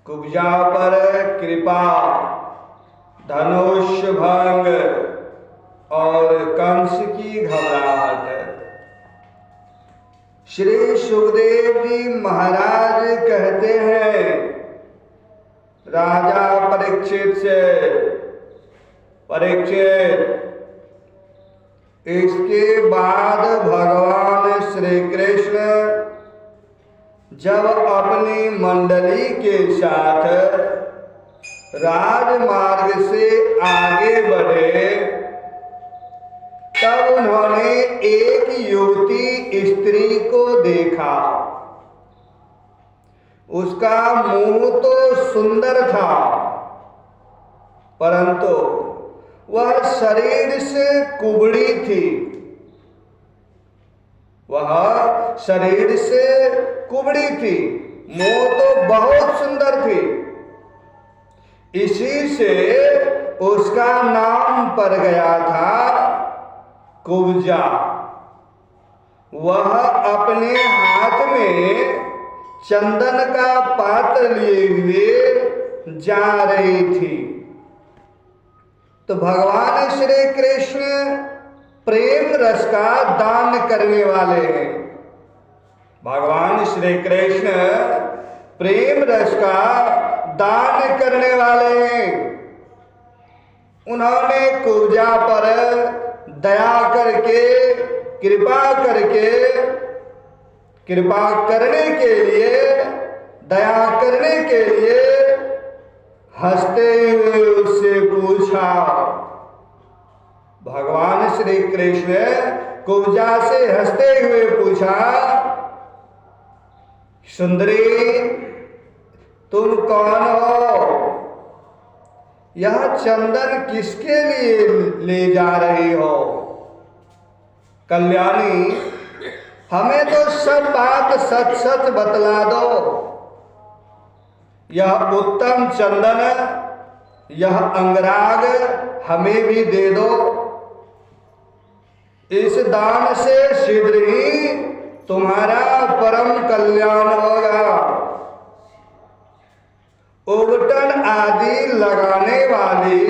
कुब्जा पर कृपा, धनुष भंग और कंस की घबराहट। श्री सुखदेव जी महाराज कहते हैं राजा परीक्षित से, परीक्षित, इसके बाद भगवान श्री कृष्ण जब अपनी मंडली के साथ राजमार्ग से आगे बढ़े तब उन्होंने एक युवती स्त्री को देखा। उसका मुंह तो सुंदर था, परंतु वह शरीर से कुबड़ी थी। वह शरीर से कुबड़ी थी, मुंह तो बहुत सुंदर थी। इसी से उसका नाम पड़ गया था कुब्जा। वह अपने हाथ में चंदन का पात्र लिए हुए जा रही थी। तो भगवान श्री कृष्ण प्रेम रस का दान करने वाले हैं। भगवान श्री कृष्ण प्रेम रस का दान करने वाले हैं। उन्होंने कुब्जा पर दया करके, कृपा करके, कृपा करने के लिए, दया करने के लिए हंसते हुए उससे पूछा। भगवान श्री कृष्ण कुब्जा से हंसते हुए पूछा, सुंदरी तुम कौन हो? यह चंदन किसके लिए ले जा रही हो? कल्याणी, हमें तो सब बात सच सच बतला दो। यह उत्तम चंदन, यह अंगराग हमें भी दे दो। इस दान से शीघ्र ही तुम्हारा परम कल्याण होगा। उबटन आदि लगाने वाली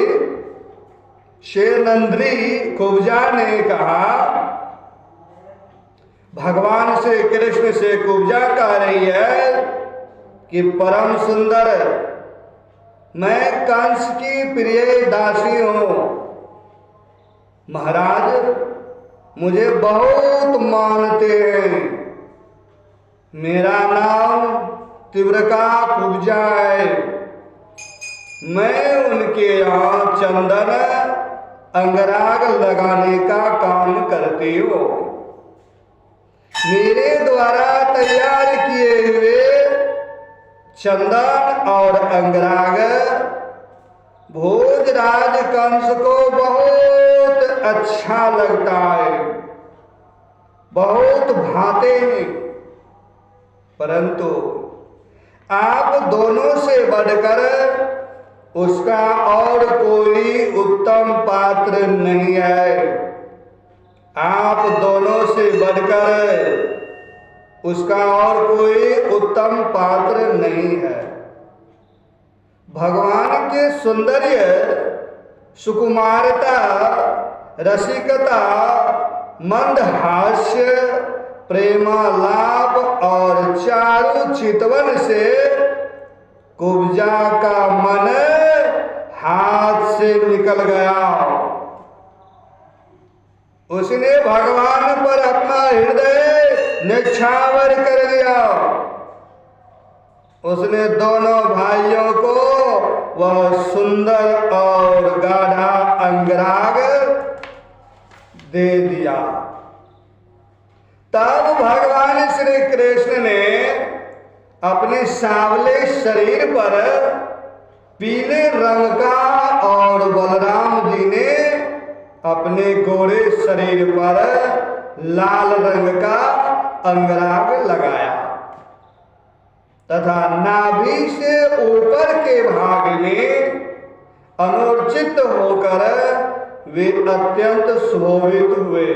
शेरनंद्री कुब्जा ने कहा। भगवान श्री कृष्ण से कुब्जा कह रही है कि परम सुंदर, मैं कंस की प्रिय दासी हूं। महाराज मुझे बहुत मानते हैं। मेरा नाम तीव्रका कुब्जा है। मैं उनके यहाँ चंदन अंगराग लगाने का काम करती हूँ। मेरे द्वारा तैयार किए हुए चंदन और अंगराग भोजराज कंस को बहुत अच्छा लगता है, बहुत भाते हैं। परंतु आप दोनों से बढ़कर उसका और कोई उत्तम पात्र नहीं है। आप दोनों से बढ़कर उसका और कोई उत्तम पात्र नहीं है। भगवान के सौंदर्य, सुकुमारता, रसिकता, मंदहास्य, प्रेमालाप और चारु चितवन से कुब्जा का मन हाथ से निकल गया। उसने भगवान पर अपना हृदय निछावर कर दिया। उसने दोनों भाइयों को वह सुंदर और गाढ़ा अंगराग दे दिया। तब भगवान श्री कृष्ण ने अपने सांवले शरीर पर पीले रंग का और बलराम जी ने अपने गोरे शरीर पर लाल रंग का अंगराग लगाया तथा नाभि से ऊपर के भाग में अनुर्चित होकर वे अत्यंत शोभित हुए।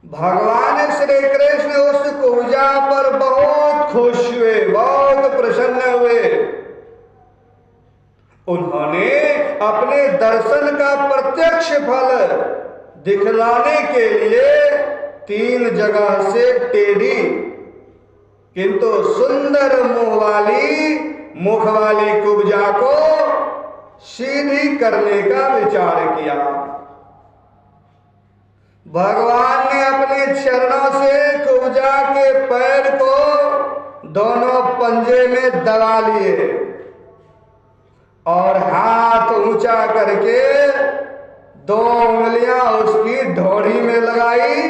भगवान श्री कृष्ण उस कुब्जा पर बहुत खुश हुए, बहुत प्रसन्न हुए। उन्होंने अपने दर्शन का प्रत्यक्ष फल दिखलाने के लिए 3 जगह से टेढ़ी किंतु सुंदर मुख वाली कुब्जा को सीधी करने का विचार किया। भगवान ने अपने चरणों से कुब्जा के पैर को दोनों पंजे में दबा लिए और हाथ ऊंचा करके 2 उंगलियां उसकी ढोड़ी में लगाई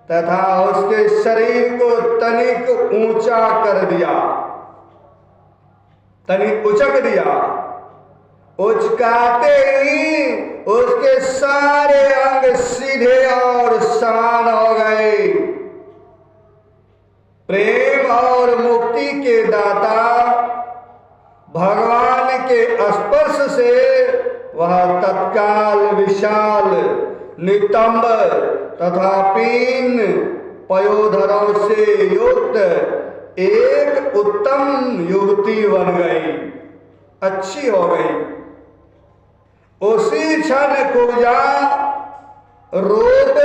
तथा उसके शरीर को तनिक ऊंचा कर दिया, तनिक उचक दिया। उचकाते ही उसके सारे अंग सीधे और समान हो गए। प्रेम और मुक्ति के दाता भगवान के स्पर्श से वह तत्काल विशाल नितंब तथा 3 पयोधरों से युक्त एक उत्तम युवती बन गई, अच्छी हो गई। उसी क्षण कुब्जा रूप,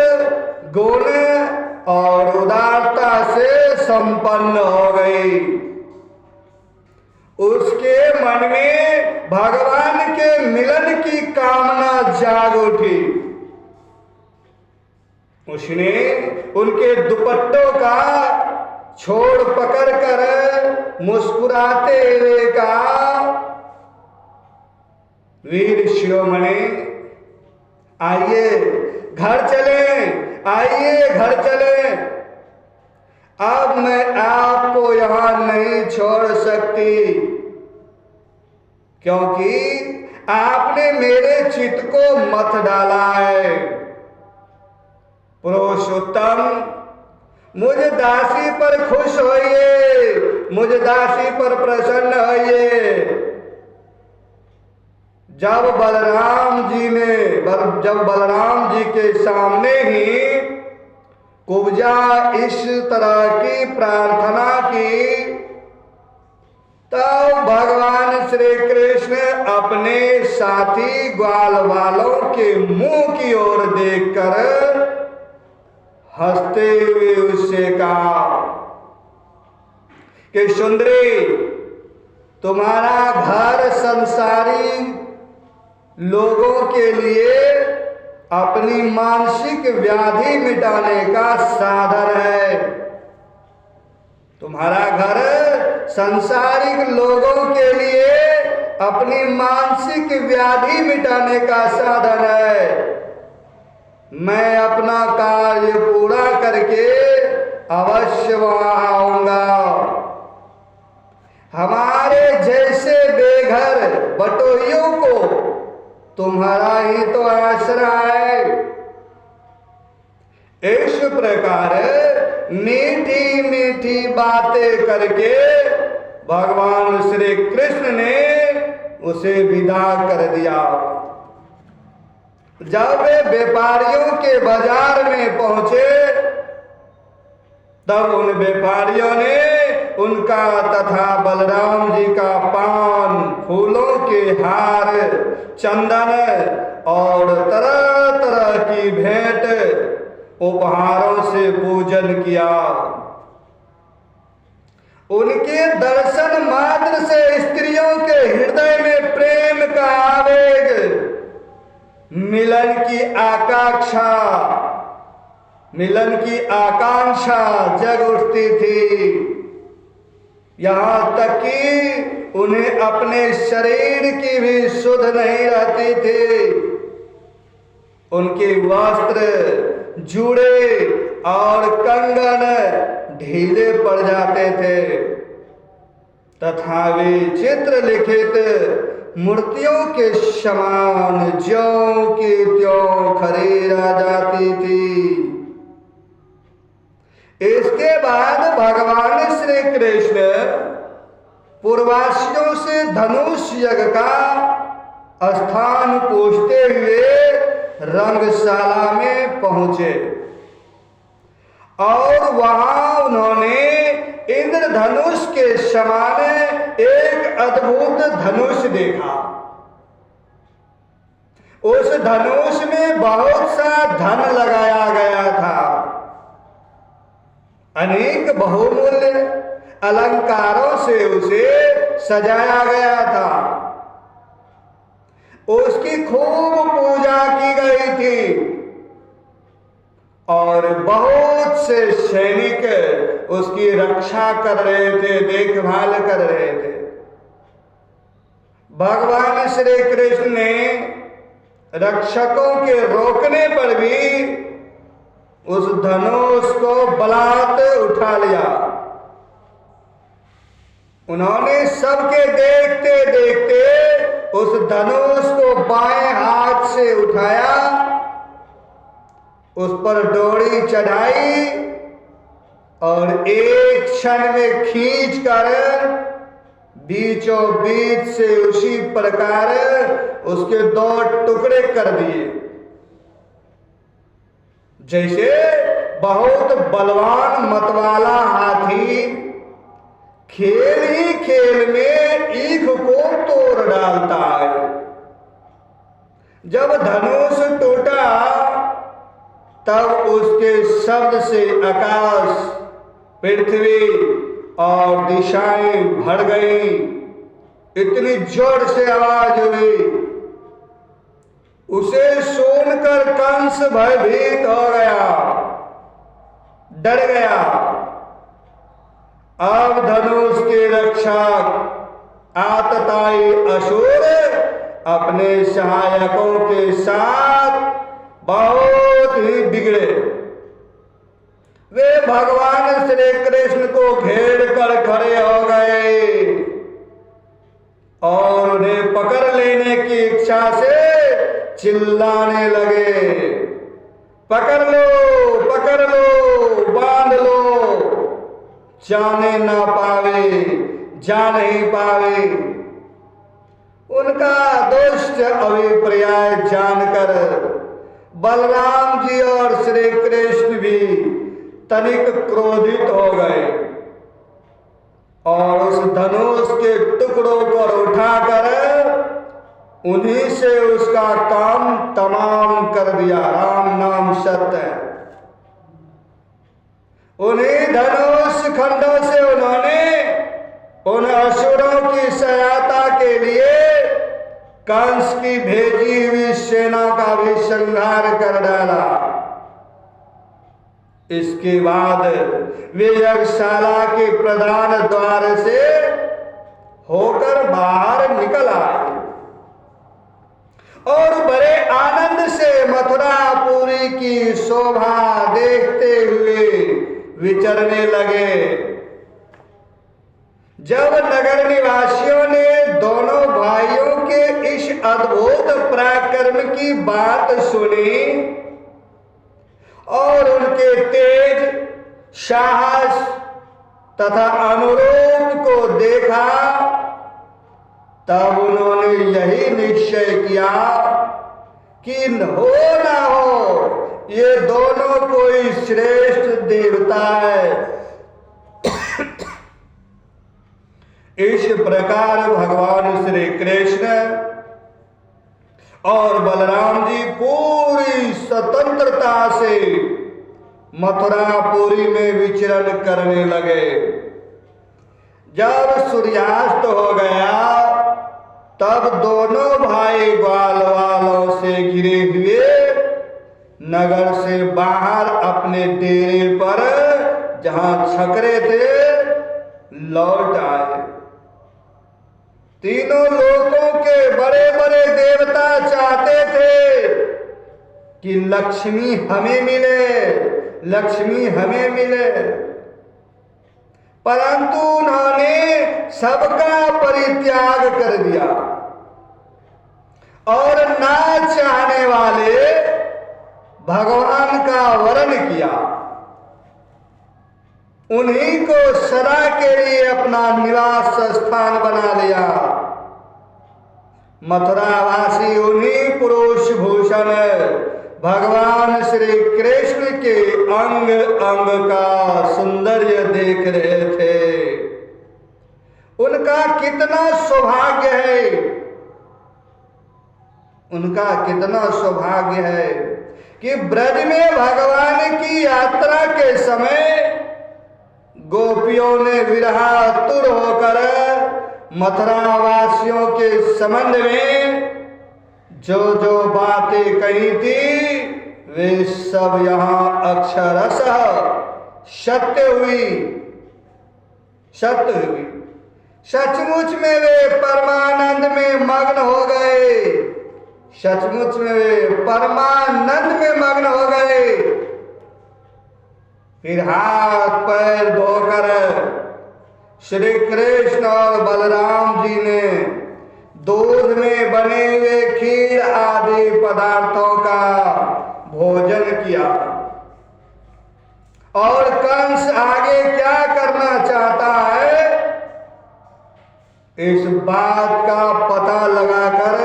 गुण और उदारता से संपन्न हो गई। उसके मन में भगवान के मिलन की कामना जाग उठी। उसने उनके दुपट्टों का छोड़ पकड़ कर मुस्कुराते हुए कहा, वीर शिरोमणि, आइए घर चलें, आइए घर चलें। अब मैं आपको यहां नहीं छोड़ सकती, क्योंकि आपने मेरे चित्त को मथ डाला है। पुरुषोत्तम, मुझ दासी पर खुश होइए, मुझ दासी पर प्रसन्न होइए। जब बलराम जी के सामने ही कुब्जा इस तरह की प्रार्थना की, तब भगवान श्री कृष्ण अपने साथी ग्वाल वालों के मुंह की ओर देखकर हंसते हुए उससे कहा कि सुंदरी, तुम्हारा घर संसारी लोगों के लिए अपनी मानसिक व्याधि मिटाने का साधन है। तुम्हारा घर सांसारिक लोगों के लिए अपनी मानसिक व्याधि मिटाने का साधन है। मैं अपना कार्य पूरा करके अवश्य वहां आऊंगा। हमारे जैसे बेघर बटोहियों को तुम्हारा ही तो आसरा है। इस प्रकार मीठी मीठी बातें करके भगवान श्री कृष्ण ने उसे विदा कर दिया। जब वे व्यापारियों के बाजार में पहुंचे, तब उन व्यापारियों ने उनका तथा बलराम जी का पान, फूलों के हार, चंदन और तरह तरह की भेंट उपहारों से पूजन किया। उनके दर्शन मात्र से स्त्रियों के हृदय में प्रेम का आवेग, मिलन की आकांक्षा जग उठती थी। यहां तक कि उन्हें अपने शरीर की भी सुध नहीं रहती थी। उनके वस्त्र, जूड़े और कंगन ढीले पड़ जाते थे तथा वे चित्र लिखित मूर्तियों के समान ज्यों की त्यों खड़ी रह जाती थी। इसके बाद भगवान श्री कृष्ण पूर्वासियों से धनुष यज्ञ का स्थान पूछते हुए रंगशाला में पहुंचे और वहां उन्होंने इंद्रधनुष के समान एक अद्भुत धनुष देखा। उस धनुष में बहुत सा धन लगाया गया था। अनेक बहुमूल्य अलंकारों से उसे सजाया गया था। उसकी खूब पूजा की गई थी और बहुत से सैनिक उसकी रक्षा कर रहे थे, देखभाल कर रहे थे। भगवान श्री कृष्ण ने रक्षकों के रोकने पर भी उस धनुष को बलात् उठा लिया। उन्होंने सबके देखते देखते उस धनुष को बाएं हाथ से उठाया, उस पर डोरी चढ़ाई और एक क्षण में खींचकर बीचों बीच से उसी प्रकार उसके 2 टुकड़े कर दिए। जैसे बहुत बलवान मतवाला हाथी खेल ही खेल में ईख को तोड़ डालता है। जब धनुष टूटा तब उसके शब्द से आकाश, पृथ्वी और दिशाएं भर गई। इतनी जोर से आवाज हुई, उसे सुनकर कंस भयभीत हो गया, डर गया। अब धनुष के रक्षक आतताई असुर अपने सहायकों के साथ बहुत ही बिगड़े। वे भगवान श्री कृष्ण को घेर कर खड़े हो गए और उन्हें पकड़ लेने की इच्छा से चिल्लाने लगे, पकड़ लो, पकड़ लो, बांध लो, जाने ना पावे, जा नहीं पावे। उनका दुष्ट अभिप्राय जानकर बलराम जी और श्री कृष्ण भी तनिक क्रोधित हो गए और उस धनुष के टुकड़ों को उठाकर उन्हीं से उसका काम तमाम कर दिया। राम नाम सत्य है। उन्हीं धनुष खंडों से उन्होंने उन असुरों की सहायता के लिए कंस की भेजी हुई सेना का भी संहार कर डाला। इसके बाद वे यज्ञशाला के प्रधान द्वार से होकर बाहर निकल आए और बड़े आनंद से मथुरापुरी की शोभा देखते हुए विचरने लगे। जब नगर निवासियों ने दोनों भाइयों के इस अद्भुत पराक्रम की बात सुनी और उनके तेज, साहस तथा अनुरोध को देखा, तब उन्होंने यही निश्चय किया कि हो ना हो ये दोनों कोई श्रेष्ठ देवता है। इस प्रकार भगवान श्री कृष्ण और बलराम जी पूरी स्वतंत्रता से मथुरापुरी में विचरण करने लगे। जब सूर्यास्त हो गया तब दोनों भाई ग्वाल वालों से घिरे हुए नगर से बाहर अपने डेरे पर जहां छकरे थे लौट आए। तीनों लोकों के बड़े बड़े देवता चाहते थे कि लक्ष्मी हमें मिले, लक्ष्मी हमें मिले, परंतु उन्होंने सबका परित्याग कर दिया और ना चाहने वाले भगवान का वरण किया। उन्हीं को सदा के लिए अपना निवास स्थान बना लिया। मथुरावासी उन्हीं पुरुष भूषण भगवान श्री कृष्ण के अंग अंग का सौंदर्य देख रहे थे। उनका कितना सौभाग्य है, उनका कितना सौभाग्य है कि ब्रज में भगवान की यात्रा के समय गोपियों ने विरहातुर होकर मथुरा वासियों के संबंध में जो जो बातें कही थी वे सब यहाँ अक्षरशः सत्य हुई, सत्य हुई। सचमुच में वे परमानंद में मग्न हो गए, सचमुच में वे परमानंद में मग्न हो गए। फिर हाथ पैर धोकर श्री कृष्ण और बलराम जी ने दूध में बने हुए खीर आदि पदार्थों का भोजन किया। और कंस आगे क्या करना चाहता है, इस बात का पता लगाकर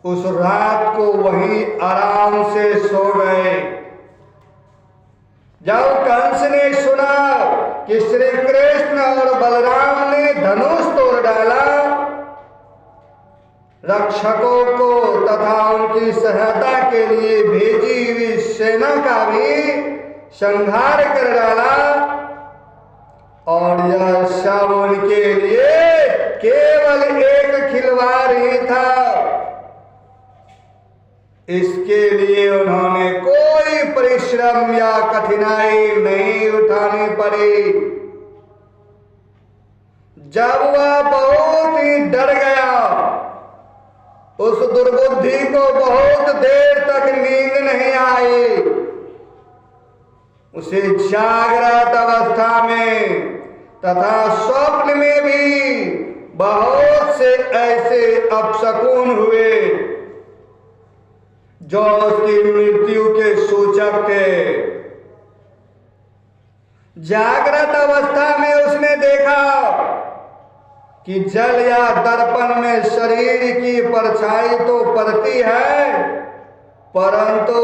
उस रात को वहीं आराम से सो गए। जब कंस ने सुना कि श्री कृष्ण और बलराम ने धनुष तोड़ डाला, रक्षकों को तथा उनकी सहायता के लिए भेजी हुई सेना का भी संहार कर डाला, और यह सब उनके लिए केवल एक खिलवाड़ ही था। इसके लिए उन्होंने कोई परिश्रम या कठिनाई नहीं उठानी पड़ी। जब वह बहुत ही डर गया, उस दुर्बुद्धि को बहुत देर तक नींद नहीं आई। उसे जागृत अवस्था में तथा स्वप्न में भी बहुत से ऐसे अपशकुन हुए जो उसकी मृत्यु के सूचक थे। जागृत अवस्था में उसने देखा कि जल या दर्पण में शरीर की परछाई तो पड़ती है, परंतु